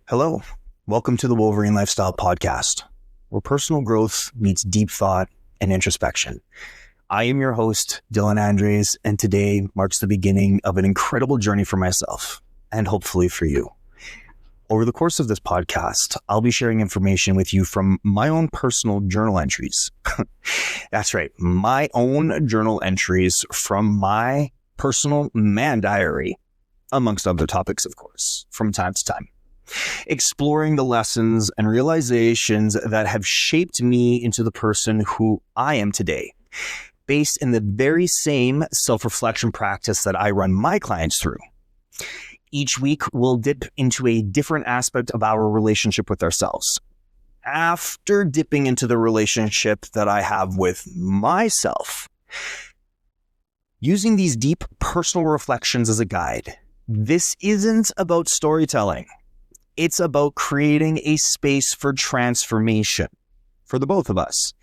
Hello, welcome to the Wolverine Lifestyle Podcast, where personal growth meets deep thought and introspection. I am your host, Dylan Andres, and today marks the beginning of an incredible journey for myself and hopefully for you. Over the course of this podcast, I'll be sharing information with you from my own personal journal entries. That's right, my own journal entries from my personal man diary, amongst other topics, of course, from time to time. Exploring the lessons and realizations that have shaped me into the person who I am today, based in the very same self-reflection practice that I run my clients through. Each week, we'll dip into a different aspect of our relationship with ourselves. After dipping into the relationship that I have with myself, using these deep personal reflections as a guide, this isn't about storytelling. It's about creating a space for transformation for the both of us.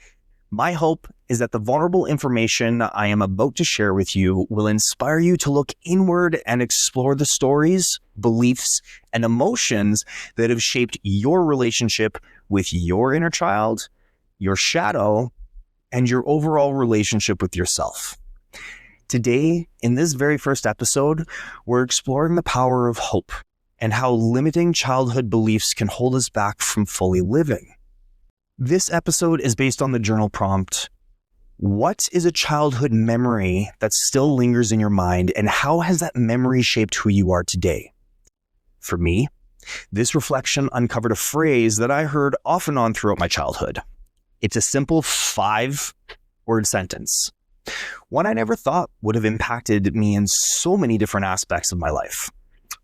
My hope is that the vulnerable information I am about to share with you will inspire you to look inward and explore the stories, beliefs, and emotions that have shaped your relationship with your inner child, your shadow, and your overall relationship with yourself. Today, in this very first episode, we're exploring the power of hope and how limiting childhood beliefs can hold us back from fully living. This episode is based on the journal prompt, what is a childhood memory that still lingers in your mind, and how has that memory shaped who you are today? For me, this reflection uncovered a phrase that I heard off and on throughout my childhood. It's a simple 5-word sentence, one I never thought would have impacted me in so many different aspects of my life,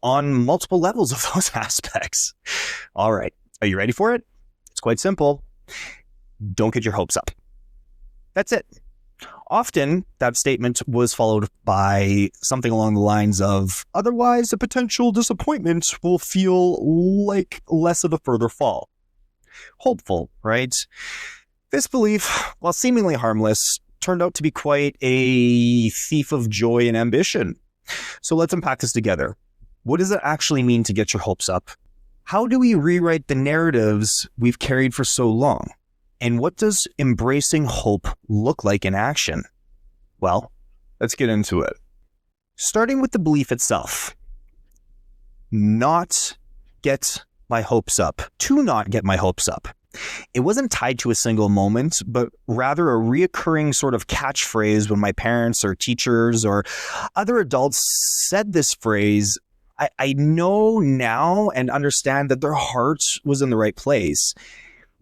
on multiple levels of those aspects. All right, are you ready for it? It's quite simple. Don't get your hopes up. That's it. Often, that statement was followed by something along the lines of, otherwise, a potential disappointment will feel like less of a further fall. Hopeful, right? This belief, while seemingly harmless, turned out to be quite a thief of joy and ambition. So let's unpack this together. What does it actually mean to get your hopes up? How do we rewrite the narratives we've carried for so long? And what does embracing hope look like in action? Well, let's get into it. Starting with the belief itself. Not get my hopes up. To not get my hopes up. It wasn't tied to a single moment, but rather a reoccurring sort of catchphrase when my parents or teachers or other adults said this phrase. I know now and understand that their heart was in the right place.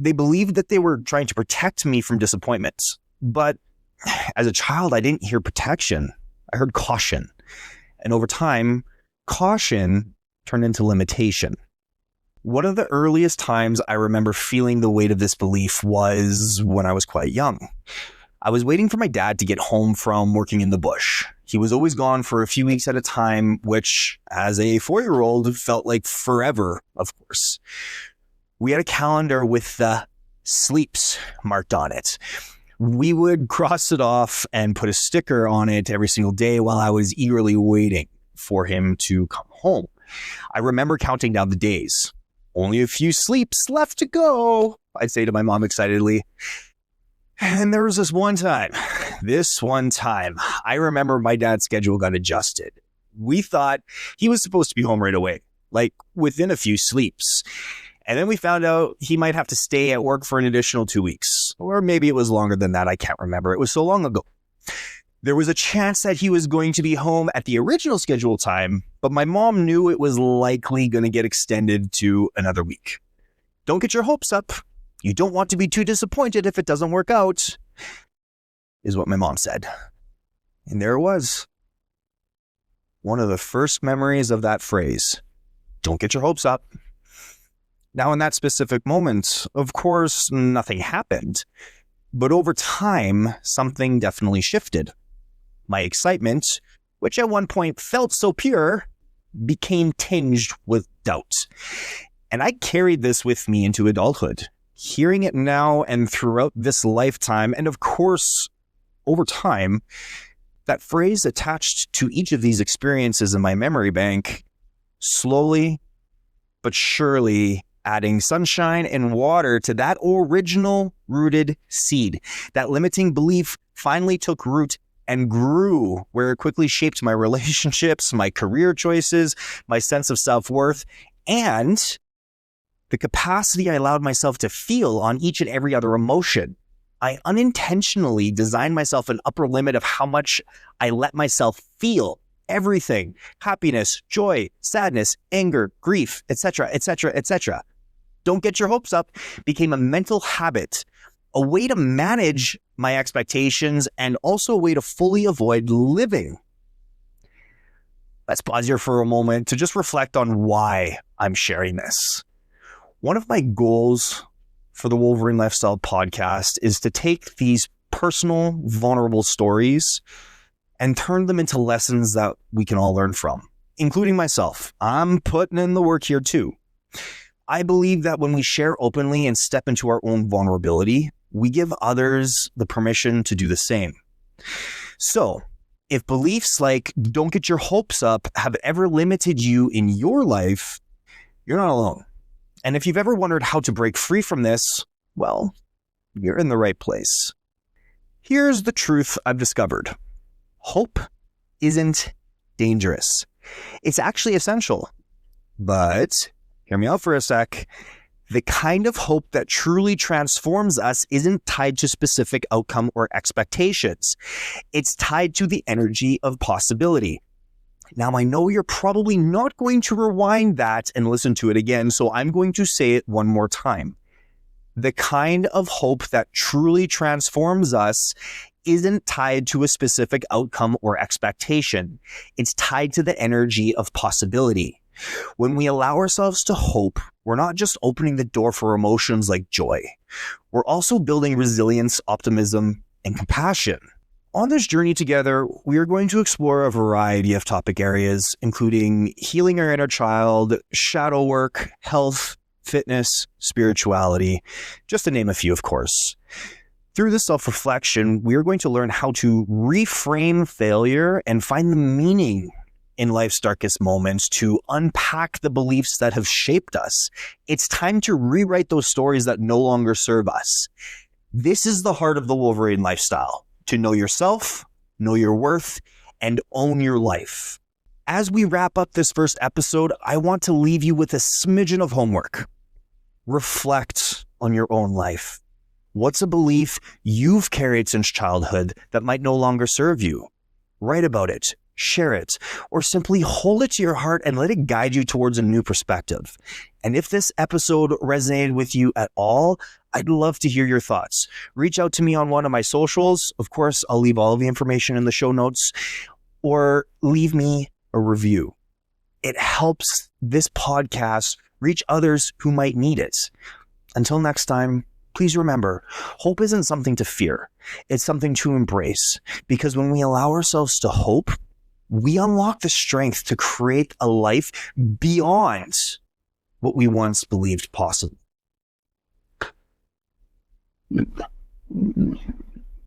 They believed that they were trying to protect me from disappointment. But as a child, I didn't hear protection. I heard caution. And over time, caution turned into limitation. One of the earliest times I remember feeling the weight of this belief was when I was quite young. I was waiting for my dad to get home from working in the bush. He was always gone for a few weeks at a time, which as a 4-year-old felt like forever, of course. We had a calendar with the sleeps marked on it. We would cross it off and put a sticker on it every single day while I was eagerly waiting for him to come home. I remember counting down the days. Only a few sleeps left to go, I'd say to my mom excitedly. And there was this one time, I remember my dad's schedule got adjusted. We thought he was supposed to be home right away, like within a few sleeps. And then we found out he might have to stay at work for an additional 2 weeks. Or maybe it was longer than that, I can't remember. It was so long ago. There was a chance that he was going to be home at the original scheduled time, but my mom knew it was likely going to get extended to another week. Don't get your hopes up. You don't want to be too disappointed if it doesn't work out, is what my mom said. And there it was. One of the first memories of that phrase, don't get your hopes up. Now, in that specific moment, of course, nothing happened. But over time, something definitely shifted. My excitement, which at one point felt so pure, became tinged with doubt. And I carried this with me into adulthood. Hearing it now and throughout this lifetime, and of course, over time, That phrase attached to each of these experiences in my memory bank, slowly but surely adding sunshine and water to that original rooted seed. That limiting belief finally took root and grew, where it quickly shaped my relationships, my career choices, my sense of self-worth, and the capacity I allowed myself to feel on each and every other emotion. I unintentionally designed myself an upper limit of how much I let myself feel everything: happiness, joy, sadness, anger, grief, etc., etc., etc. Don't get your hopes up became a mental habit, a way to manage my expectations, and also a way to fully avoid living. Let's pause here for a moment to just reflect on why I'm sharing this. One of my goals for the Wolverine Lifestyle Podcast is to take these personal, vulnerable stories and turn them into lessons that we can all learn from, including myself. I'm putting in the work here too. I believe that when we share openly and step into our own vulnerability, we give others the permission to do the same. So, if beliefs like "don't get your hopes up" have ever limited you in your life, you're not alone. And if you've ever wondered how to break free from this, well, you're in the right place. Here's the truth I've discovered. Hope isn't dangerous. It's actually essential. But hear me out for a sec. The kind of hope that truly transforms us isn't tied to specific outcome or expectations. It's tied to the energy of possibility. Now, I know you're probably not going to rewind that and listen to it again, so I'm going to say it one more time. The kind of hope that truly transforms us isn't tied to a specific outcome or expectation. It's tied to the energy of possibility. When we allow ourselves to hope, we're not just opening the door for emotions like joy. We're also building resilience, optimism, and compassion. On this journey together, we are going to explore a variety of topic areas, including healing our inner child, shadow work, health, fitness, spirituality, just to name a few, of course. Through this self-reflection, we are going to learn how to reframe failure and find the meaning in life's darkest moments, to unpack the beliefs that have shaped us. It's time to rewrite those stories that no longer serve us. This is the heart of the Wolverine lifestyle: to know yourself, know your worth, and own your life. As we wrap up this first episode, I want to leave you with a smidgen of homework. Reflect on your own life. What's a belief you've carried since childhood that might no longer serve you? Write about it, share it, or simply hold it to your heart and let it guide you towards a new perspective. And if this episode resonated with you at all, I'd love to hear your thoughts. Reach out to me on one of my socials. Of course, I'll leave all of the information in the show notes, or leave me a review. It helps this podcast reach others who might need it. Until next time, please remember, hope isn't something to fear. It's something to embrace, because when we allow ourselves to hope, we unlock the strength to create a life beyond what we once believed possible.